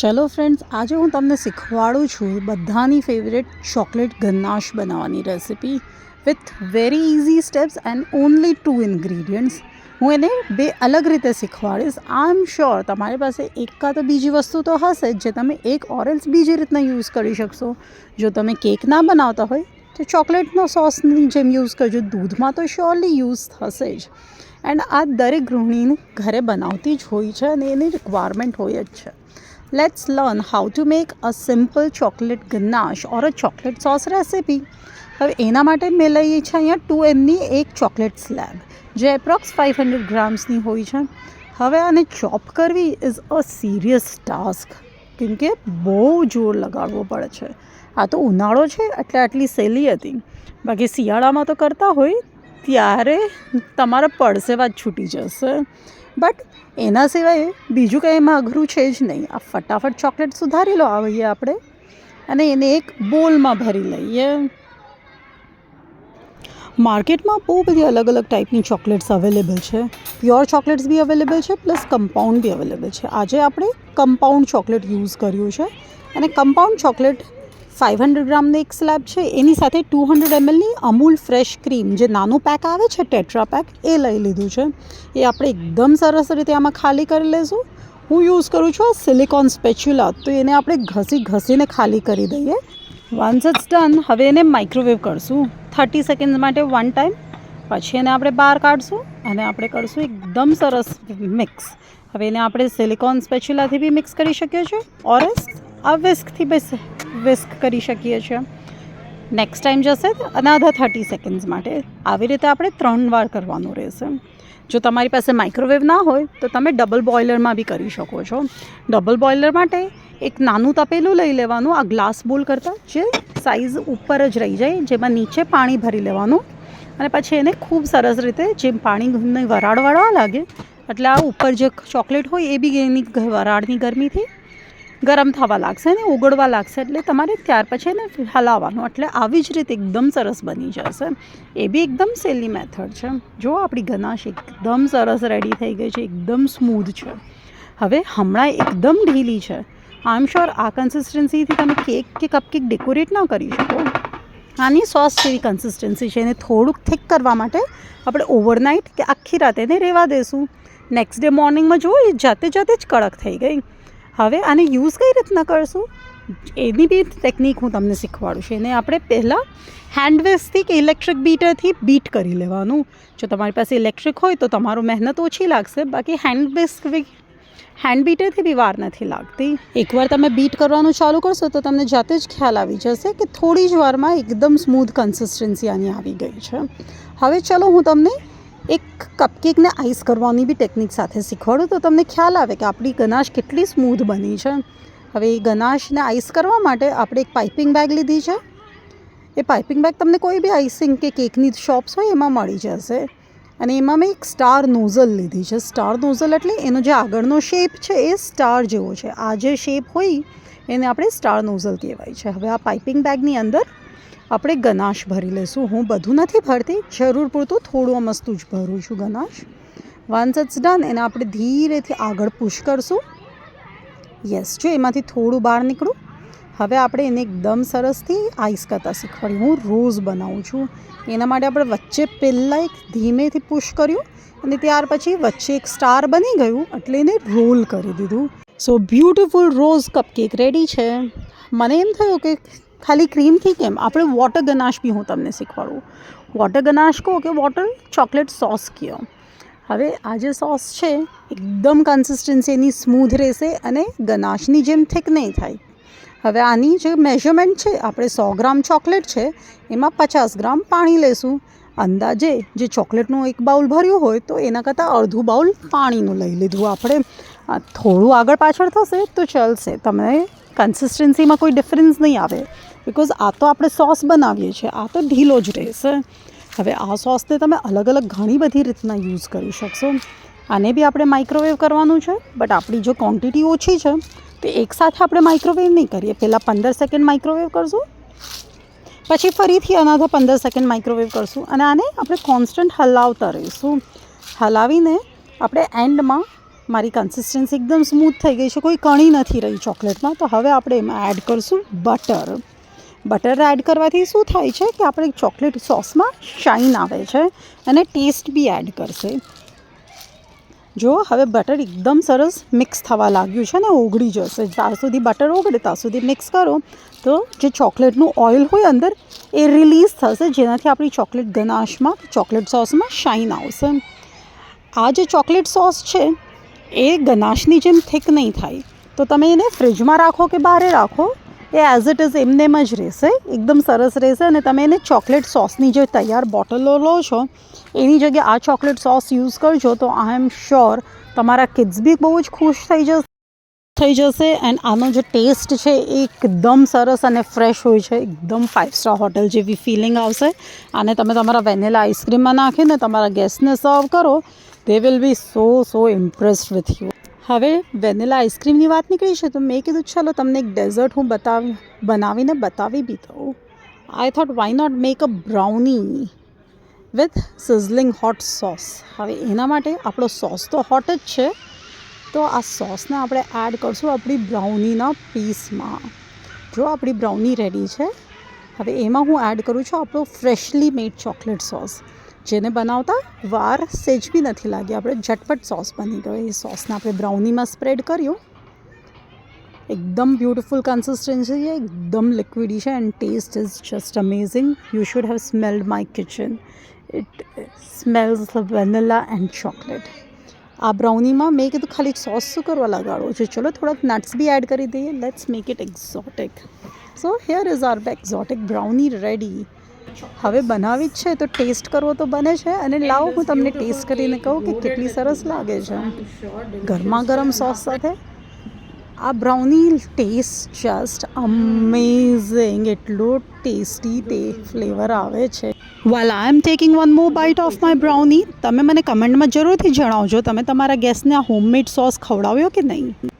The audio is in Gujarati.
ચલો ફ્રેન્ડ્સ, આજે હું તમને શીખવાડું છું બધાની ફેવરેટ ચોકલેટ ગનાશ બનાવવાની recipe with very easy steps and only 2 ingredients. હું એને બે અલગ રીતે શીખવાડીશ. આઈ એમ શ્યોર તમારી પાસે એક કાં તો બીજી વસ્તુ તો હશે જે તમે એક ઓરેલ્સ બીજી રીતના યુઝ કરી શકશો. જો તમે કેક ના બનાવતા હોય તો ચોકલેટનો સોસની જેમ યુઝ કરજો. દૂધમાં તો શ્યોરલી યુઝ થશે જ. એન્ડ આ દરેક ગૃહિણી ઘરે બનાવતી જ હોય છે અને એની રિક્વાયરમેન્ટ હોય જ છે. Let's learn how to make a simple chocolate ganache or a chocolate sauce recipe. હવે એના માટે મેં લઈએ છે અહીંયા 2 mની એક ચોકલેટ સ્લેબ જે એપ્રોક્સ 500 ગ્રામ્સની હોય છે. હવે આને ચોપ કરવી ઇઝ અ સિરિયસ ટાસ્ક, કેમકે બહુ જોર લગાડવો પડે છે. આ તો ઉનાળો છે એટલે આટલી સહેલી હતી, બાકી શિયાળામાં તો કરતા હોય ત્યારે તમારા પડસેવા જ છૂટી જશે. બટ એના સિવાય બીજું કંઈ એમાં અઘરું છે જ નહીં. આ ફટાફટ ચોકલેટ સુધારી લો આવીએ આપણે અને એને એક બોલમાં ભરી લઈએ. માર્કેટમાં બહુ બધી અલગ અલગ ટાઈપની ચોકલેટ્સ અવેલેબલ છે. પ્યોર ચોકલેટ્સ બી અવેલેબલ છે, પ્લસ કમ્પાઉન્ડ બી અવેલેબલ છે. આજે આપણે કમ્પાઉન્ડ ચોકલેટ યુઝ કર્યું છે અને કમ્પાઉન્ડ ચોકલેટ 500 ગ્રામનો એક સ્લેબ છે. એની સાથે 200 mlની અમૂલ ફ્રેશ ક્રીમ જે નાનું પેક આવે છે ટેટ્રા પેક, એ લઈ લીધું છે. એ આપણે એકદમ સરસ રીતે આમાં ખાલી કરી લઈશું. હું યુઝ કરું છું આ સિલિકોન સ્પેચ્યુલા, તો એને આપણે ઘસીને ખાલી કરી દઈએ. વન્સ ઇટ્સ ડન, હવે એને માઇક્રોવેવ કરશું 30 સેકન્ડ માટે વન ટાઈમ. પછી એને આપણે બહાર કાઢશું અને આપણે કરશું એકદમ સરસ મિક્સ. હવે એને આપણે સિલિકોન સ્પેચ્યુલાથી બી મિક્સ કરી શકીએ છીએ ઓરસ આ વિસ્કથી બી વિસ્ક કરી શકીએ છીએ. નેક્સ્ટ ટાઈમ જશે અનધર 30 સેકન્ડ્સ માટે. આવી રીતે આપણે 3 વાર કરવાનું રહેશે. જો તમારી પાસે માઇક્રોવેવ ના હોય તો તમે ડબલ બોઇલરમાં બી કરી શકો છો. ડબલ બોઇલર માટે એક નાનું તપેલું લઈ લેવાનું, આ ગ્લાસ બોલ કરતાં જે સાઇઝ ઉપર જ રહી જાય, જેમાં નીચે પાણી ભરી લેવાનું અને પછી એને ખૂબ સરસ રીતે જેમ પાણીની વરાળ વળવા લાગે એટલે આ ઉપર જે ચોકલેટ હોય એ બી એની વરાળની ગરમીથી ગરમ થવા લાગશે અને ઉગળવા લાગશે. એટલે તમારે ત્યાર પછી એને હલાવવાનું, એટલે આવી જ રીતે એકદમ સરસ બની જશે. એ બી એકદમ સહેલી મેથડ છે. જો આપણી ગનાશ એકદમ સરસ રેડી થઈ ગઈ છે, એકદમ સ્મૂધ છે. હવે હમણાં એકદમ ઢીલી છે. આઈ એમ શ્યોર આ કન્સિસ્ટન્સીથી તમે કેક કે કપકેક ડેકોરેટ ના કરી શકો. આની સોસ જેવી કન્સિસ્ટન્સી છે. એને થોડુંક થિક કરવા માટે આપણે ઓવરનાઇટ કે આખી રાત એને રહેવા દઈશું. નેક્સ્ટ ડે મોર્નિંગમાં જો એ જાતે જ કડક થઈ ગઈ. હવે આને યુઝ કઈ રીતના કરશું એની બી ટેકનિક હું તમને શીખવાડું છું. એને આપણે પહેલાં હેન્ડ વિસ્કથી કે ઇલેક્ટ્રિક બીટરથી બીટ કરી લેવાનું. જો તમારી પાસે ઇલેક્ટ્રિક હોય તો તમારું મહેનત ઓછી લાગશે, બાકી હેન્ડ બીટરથી બી વાર નથી લાગતી. એકવાર તમે બીટ કરવાનું ચાલુ કરશો તો તમને જાતે જ ખ્યાલ આવી જશે કે થોડી જ વારમાં એકદમ સ્મૂધ કન્સિસ્ટન્સી આની આવી ગઈ છે. હવે ચલો હું તમને એક કપકેકને આઈસ કરવાની બી ટેકનિક સાથે શીખવાડું તો તમને ખ્યાલ આવે કે આપણી ગનાશ કેટલી સ્મૂધ બની છે. હવે એ ગનાશને આઈસ કરવા માટે આપણે એક પાઇપિંગ બેગ લીધી છે. એ પાઇપિંગ બેગ તમને કોઈ બી આઈસિંગ કે કેકની શોપ્સ હોય એમાં મળી જશે. અને એમાં મેં એક સ્ટાર નોઝલ લીધી છે. સ્ટાર નોઝલ એટલે એનો જે આગળનો શેપ છે એ સ્ટાર જેવો છે. આ જે શેપ હોય એને આપણે સ્ટાર નોઝલ કહેવાય છે. હવે આ પાઇપિંગ બેગની અંદર આપણે ગનાશ ભરી લઈશું. હું બધું નથી ભરતી, જરૂર પૂરતું થોડું મસ્તું જ ભરું છું ગનાશ. વન્સ ઇટ્સ ડન એને આપણે ધીરેથી આગળ પુશ કરશું. યસ, જો એમાંથી થોડું બહાર નીકળું. હવે આપણે એને એકદમ સરસથી આઈસ કરતાં શીખવાડ્યું. હું રોઝ બનાવું છું, એના માટે આપણે વચ્ચે પહેલાં એક ધીમેથી પુશ કર્યું અને ત્યાર પછી વચ્ચે એક સ્ટાર બની ગયું એટલે એને રોલ કરી દીધું. સો બ્યુટિફુલ રોઝ કપકેક રેડી છે. મને એમ થયું કે ખાલી ક્રીમથી કેમ, આપણે વોટર ગનાશ બી હું તમને શીખવાડું. વોટર ગનાશ કહો કે વોટર ચોકલેટ સોસ કહો. હવે આ જે સોસ છે એકદમ કન્સિસ્ટન્સી એની સ્મૂધ રહેશે અને ગનાશની જેમ થિક નહીં થાય. હવે આની જે મેઝરમેન્ટ છે, આપણે 100 ગ્રામ ચોકલેટ છે એમાં 50 ગ્રામ પાણી લેશું. અંદાજે જે ચોકલેટનું એક બાઉલ ભર્યું હોય તો એના કરતાં અડધું બાઉલ પાણીનું લઈ લીધું આપણે. થોડું આગળ પાછળ થશે તો ચાલશે, તમને કન્સિસ્ટન્સીમાં કોઈ ડિફરન્સ નહીં આવે, બિકોઝ આ તો આપણે સોસ બનાવીએ છીએ, આ તો ઢીલો જ રહેશે. હવે આ સોસને તમે અલગ અલગ ઘણી બધી રીતના યુઝ કરી શકશો. આને બી આપણે માઇક્રોવેવ કરવાનું છે, બટ આપણી જો ક્વોન્ટિટી ઓછી છે તો એકસાથે આપણે માઇક્રોવેવ નહીં કરીએ. પહેલાં 15 સેકન્ડ માઇક્રોવેવ કરશું, પછી ફરીથી અનધર 15 સેકન્ડ માઇક્રોવેવ કરશું અને આને આપણે કોન્સ્ટન્ટ હલાવતા રહીશું. હલાવીને આપણે એન્ડમાં મારી કન્સિસ્ટન્સી એકદમ સ્મૂથ થઈ ગઈ છે, કોઈ કણી નથી રહી ચોકલેટમાં. તો હવે આપણે એમાં એડ કરીશું બટર. બટર એડ કરવાથી શું થાય છે કે આપણે ચોકલેટ સોસમાં શાઇન આવે છે અને ટેસ્ટ બી એડ કરશે. જો હવે બટર એકદમ સરસ મિક્સ થવા લાગ્યું છે ને ઓગળી જશે. જ્યાં સુધી બટર ઓગળે ત્યાં સુધી મિક્સ કરો તો જે ચોકલેટનું ઓઇલ હોય અંદર એ રિલીઝ થશે, જેનાથી આપણી ચોકલેટ ગનાશમાં ચોકલેટ સોસમાં શાઇન આવશે. આ જે ચોકલેટ સોસ છે એ ગનાશની જેમ થીક નહીં થાય, તો તમે એને ફ્રિજમાં રાખો કે બહાર રાખો એ એઝ ઇટ ઇઝ એમનેમ જ રહેશે, એકદમ સરસ રહેશે. અને તમે એને ચોકલેટ સોસની જે તૈયાર બોટલો લો છો એની જગ્યાએ આ ચોકલેટ સોસ યુઝ કરજો તો આઈ એમ શ્યોર તમારા કિડ્સ બી બહુ જ ખુશ થઈ જશે. એન્ડ આનો જે ટેસ્ટ છે એ એકદમ સરસ અને ફ્રેશ હોય છે, એકદમ 5 સ્ટાર હોટલ જેવી ફિલિંગ આવશે. અને તમે તમારા વેનીલા આઈસ્ક્રીમમાં નાખીને તમારા ગેસ્ટને સર્વ કરો, they will be so impressed with you. હવે વેનીલા આઈસ્ક્રીમની વાત નીકળી છે તો મેં કીધું ચાલો તમને એક ડેઝર્ટ હું બનાવીને બતાવી બી દઉં. I thought why not make a brownie with sizzling hot sauce. હવે એના માટે આપણો સોસ તો હોટ જ છે, તો આ સોસને આપણે એડ કરશું આપણી બ્રાઉનીના પીસમાં. જો આપણી બ્રાઉની રેડી છે, હવે એમાં હું એડ કરું છું આપણો ફ્રેશલી મેડ ચોકલેટ સોસ, જેને બનાવતા વાર સેજ બી નથી લાગી. આપણે ઝટપટ સોસ બની ગયો. એ સોસને આપણે બ્રાઉનીમાં સ્પ્રેડ કર્યું. એકદમ બ્યુટિફુલ કન્સિસ્ટન્સી છે, એકદમ લિક્વિડી છે and taste is just amazing. You should have smelled my kitchen. It smells vanilla and chocolate. આ બ્રાઉનીમાં મેં કીધું ખાલી સોસ શું કરવા લગાડો છે, ચલો થોડાક નટ્સ બી એડ કરી દઈએ. Let's make it exotic. So here is our exotic brownie ready. હવે બનાવી જ છે તો ટેસ્ટ કરવો તો બને છે. અને લાવો હું તમને ટેસ્ટ કરીને કહું કે કેટલી સરસ લાગે છે ગરમા ગરમ સોસ સાથે. આ બ્રાઉની ટેસ્ટ જસ્ટ અમેઝિંગ, એટલું ટેસ્ટી તે ફ્લેવર આવે છે. Well I am taking one more bite of my brownie. તમે મને કમેન્ટમાં જરૂરથી જણાવજો તમે તમારા ગેસ્ટને આ હોમમેડ સોસ ખવડાવ્યો કે નહીં.